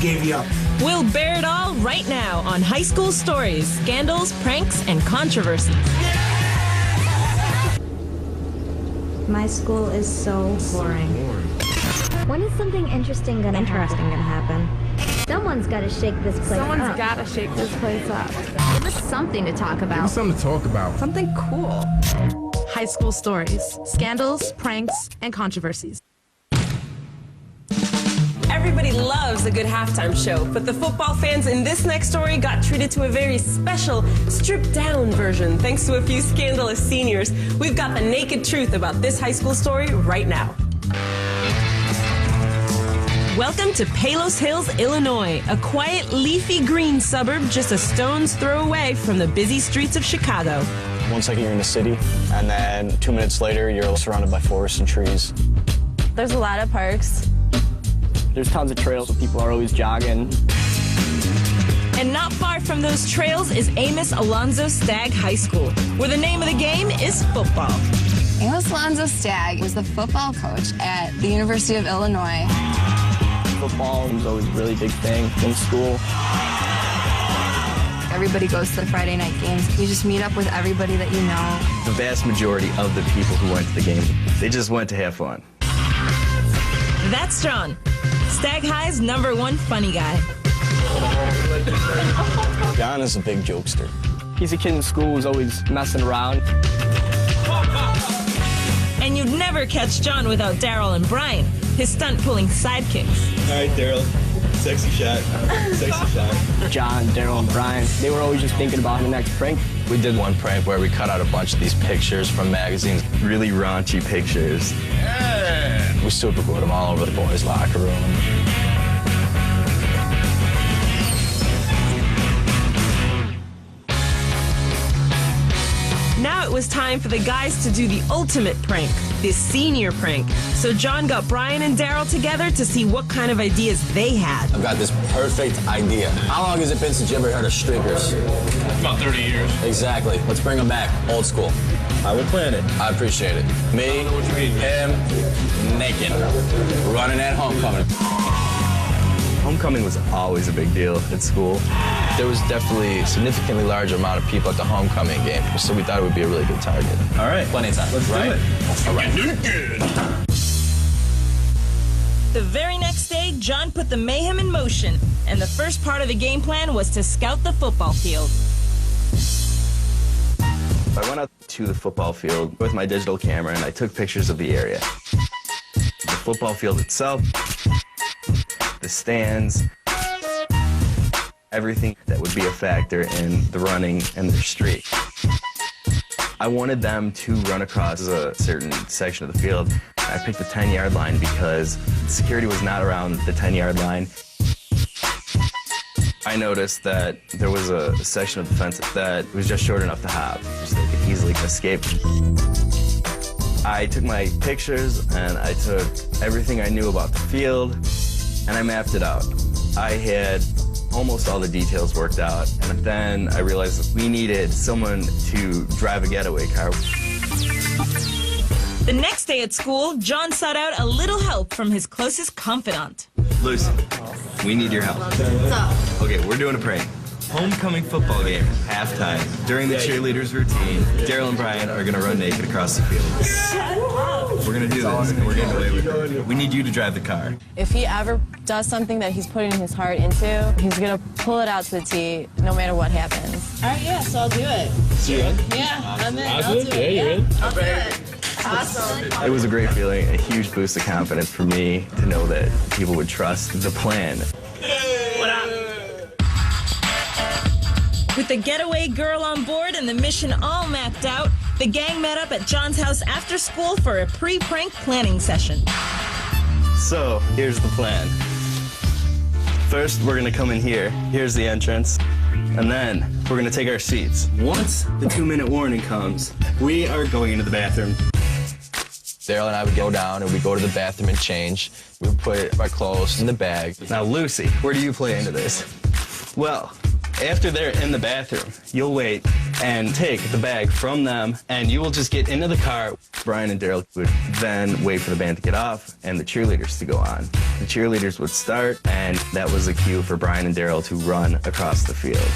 Gave you up. We'll bear it all right now on High School Stories, Scandals, Pranks, and Controversies. My school is so boring. When is something interesting gonna happen? Someone's gotta shake this place up. Someone's gotta shake this place up. Give us something to talk about. Something to talk about. Something cool. High School Stories, Scandals, Pranks, and Controversies. Everybody loves a good halftime show, but the football fans in this next story got treated to a very special, stripped-down version thanks to a few scandalous seniors. We've got the naked truth about this high school story right now. Welcome to Palos Hills, Illinois, a quiet, leafy green suburb just a stone's throw away from the busy streets of Chicago. 1 second you're in the city, and then 2 minutes later you're surrounded by forests and trees. There's a lot of parks. There's tons of trails where people are always jogging. And not far from those trails is Amos Alonzo Stagg High School, where the name of the game is football. Amos Alonzo Stagg was the football coach at the University of Illinois. Football was always a really big thing in school. Everybody goes to the Friday night games. You just meet up with everybody that you know. The vast majority of the people who went to the game, they just went to have fun. That's John, Stagg High's #1 funny guy. John is a big jokester. He's a kid in school who's always messing around. And you'd never catch John without Daryl and Brian, his stunt-pulling sidekicks. All right, Daryl. Sexy shot. Sexy shot. John, Daryl, and Brian, they were always just thinking about the next prank. We did one prank where we cut out a bunch of these pictures from magazines, really raunchy pictures. Yeah. We superglued them all over the boys' locker room. Now it was time for the guys to do the ultimate prank, this senior prank. So John got Brian and Daryl together to see what kind of ideas they had. I've got this perfect idea. How long has it been since you ever heard of streakers? About 30 years. Exactly. Let's bring them back. Old school. I will plan it. I appreciate it. Me, him, naked. Running at homecoming. Homecoming was always a big deal at school. There was definitely a significantly larger amount of people at the homecoming game, so we thought it would be a really good target. All right. Plenty of time. Let's do it. All right. The very next day, John put the mayhem in motion, and the first part of the game plan was to scout the football field. I went out to the football field with my digital camera, and I took pictures of the area. The football field itself, the stands, everything that would be a factor in the running and the streak. I wanted them to run across a certain section of the field. I picked the 10-yard line because security was not around the 10-yard line. I noticed that there was a section of the fence that was just short enough to hop, so they could easily escape. I took my pictures and I took everything I knew about the field and I mapped it out. I had almost all the details worked out, and then I realized that we needed someone to drive a getaway car. The next day at school, John sought out a little help from his closest confidant. Lucy, we need your help. What's up? Okay, we're doing a prank. Homecoming football game, halftime. During the cheerleaders' routine, Daryl and Brian are gonna run naked across the field. We're gonna do this, and we're getting away with it. We need you to drive the car. If he ever does something that he's putting his heart into, he's gonna pull it out to the T, no matter what happens. All right, yeah, so I'll do it. See ya. Yeah, I'm in. Awesome. I'll do it. Yeah, you're in. I'll do it. Awesome. It was a great feeling, a huge boost of confidence for me to know that people would trust the plan. With the getaway girl on board and the mission all mapped out, the gang met up at John's house after school for a pre-prank planning session. So, here's the plan. First, we're gonna come in here. Here's the entrance. And then, we're gonna take our seats. Once the 2-minute warning comes, we are going into the bathroom. Daryl and I would go down and we go to the bathroom and change. We would put our clothes in the bag. Now, Lucy, where do you play into this? Well, after they're in the bathroom, you'll wait and take the bag from them, and you will just get into the car. Brian and Daryl would then wait for the band to get off and the cheerleaders to go on. The cheerleaders would start, and that was the cue for Brian and Daryl to run across the field.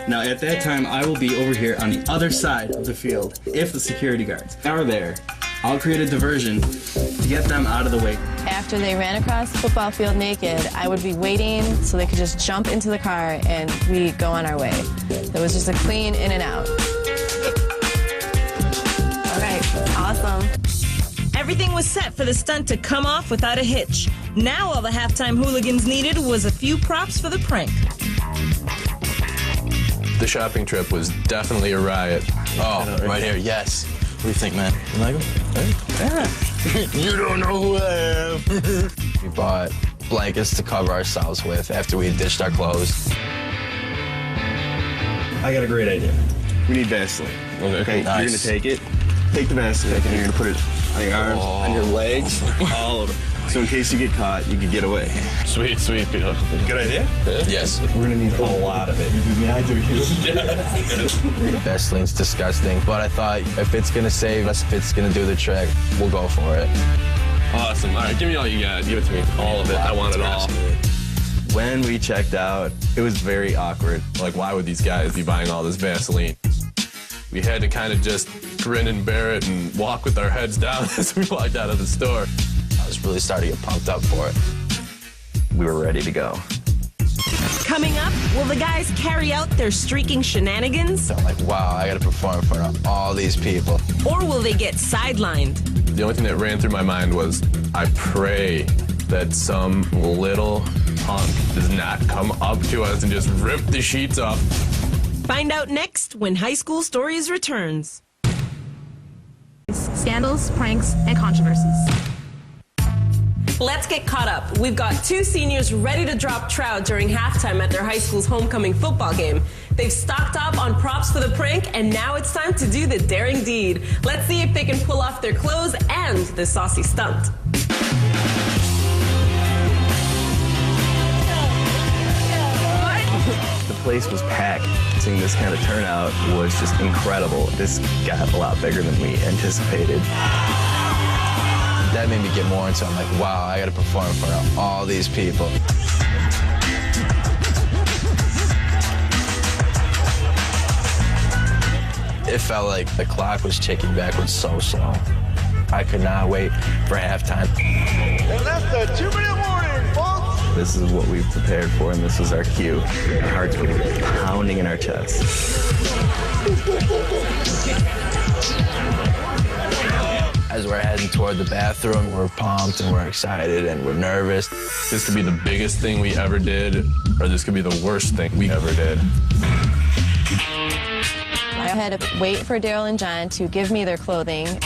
Now, at that time, I will be over here on the other side of the field if the security guards are there. I'll create a diversion to get them out of the way. After they ran across the football field naked, I would be waiting so they could just jump into the car and we go on our way. It was just a clean in and out. All right, awesome. Everything was set for the stunt to come off without a hitch. Now all the halftime hooligans needed was a few props for the prank. The shopping trip was definitely a riot. Oh, right here, yes. What do you think, man? You like him? Yeah. You don't know who I am. We bought blankets to cover ourselves with after we had ditched our clothes. I got a great idea. We need Vaseline. Okay, Nice. you're gonna take it. Take the Vaseline, and you're gonna put it on your arms, on your legs, all over. So in case you get caught, you can get away. Sweet, Peter. Good idea? Yes. We're gonna need a lot of it. Yeah, I do. Vaseline's disgusting, but I thought if it's gonna save us, if it's gonna do the trick, we'll go for it. Awesome. All right, give me all you got. Give it to me. All of it. I want it all. When we checked out, it was very awkward. Like, why would these guys be buying all this Vaseline? We had to kind of just grin and bear it and walk with our heads down as we walked out of the store. I was really starting to get pumped up for it. We were ready to go. Coming up, will the guys carry out their streaking shenanigans? So I'm like, wow, I gotta perform in front of all these people. Or will they get sidelined? The only thing that ran through my mind was, I pray that some little punk does not come up to us and just rip the sheets off. Find out next when High School Stories returns. Scandals, pranks, and controversies. Let's get caught up. We've got two seniors ready to drop trout during halftime at their high school's homecoming football game. They've stocked up on props for the prank, and now it's time to do the daring deed. Let's see if they can pull off their clothes and the saucy stunt. The place was packed. Seeing this kind of turnout was just incredible. This got a lot bigger than we anticipated. That made me get more into it. I'm like, wow, I gotta perform in front of all these people. It felt like the clock was ticking backwards so slow. I could not wait for halftime. And that's the 2-minute warning, folks. This is what we've prepared for, and this was our cue. Our hearts were pounding in our chests. As we're heading toward the bathroom, we're pumped and we're excited and we're nervous. This could be the biggest thing we ever did, or this could be the worst thing we ever did. I had to wait for Daryl and John to give me their clothing.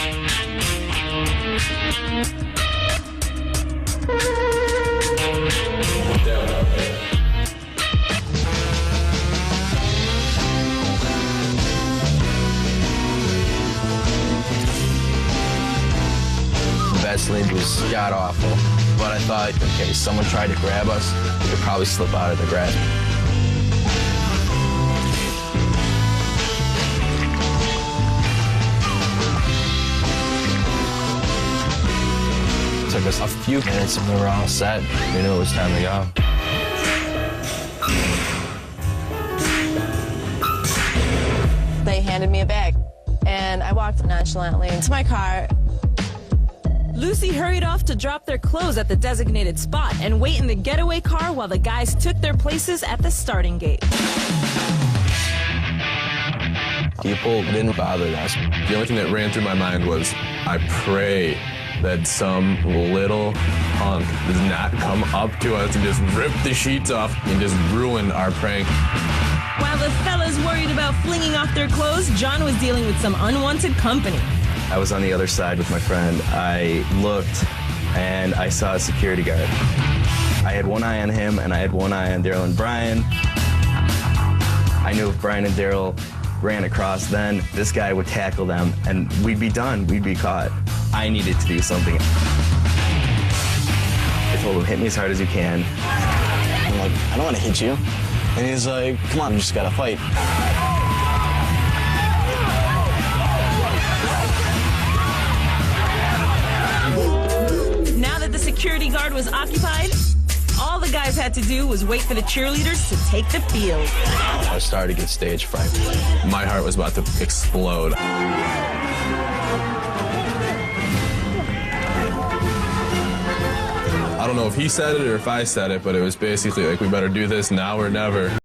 Vaseline was god-awful, but I thought, okay, someone tried to grab us, we could probably slip out of the grasp. It took us a few minutes and we were all set. We knew it was time to go. They handed me a bag, and I walked nonchalantly into my car. Lucy hurried off to drop their clothes at the designated spot and wait in the getaway car while the guys took their places at the starting gate. People didn't bother us. The only thing that ran through my mind was, I pray that some little punk does not come up to us and just rip the sheets off and just ruin our prank. While the fellas worried about flinging off their clothes, John was dealing with some unwanted company. I was on the other side with my friend. I looked, and I saw a security guard. I had one eye on him, and I had one eye on Daryl and Brian. I knew if Brian and Daryl ran across, then this guy would tackle them, and we'd be done. We'd be caught. I needed to do something. I told him, hit me as hard as you can. I'm like, I don't want to hit you. And he's like, come on, we just got to fight. security guard was occupied, all the guys had to do was wait for the cheerleaders to take the field. I started to get stage fright. My heart was about to explode. I don't know if he said it or if I said it, but it was basically like, we better do this now or never.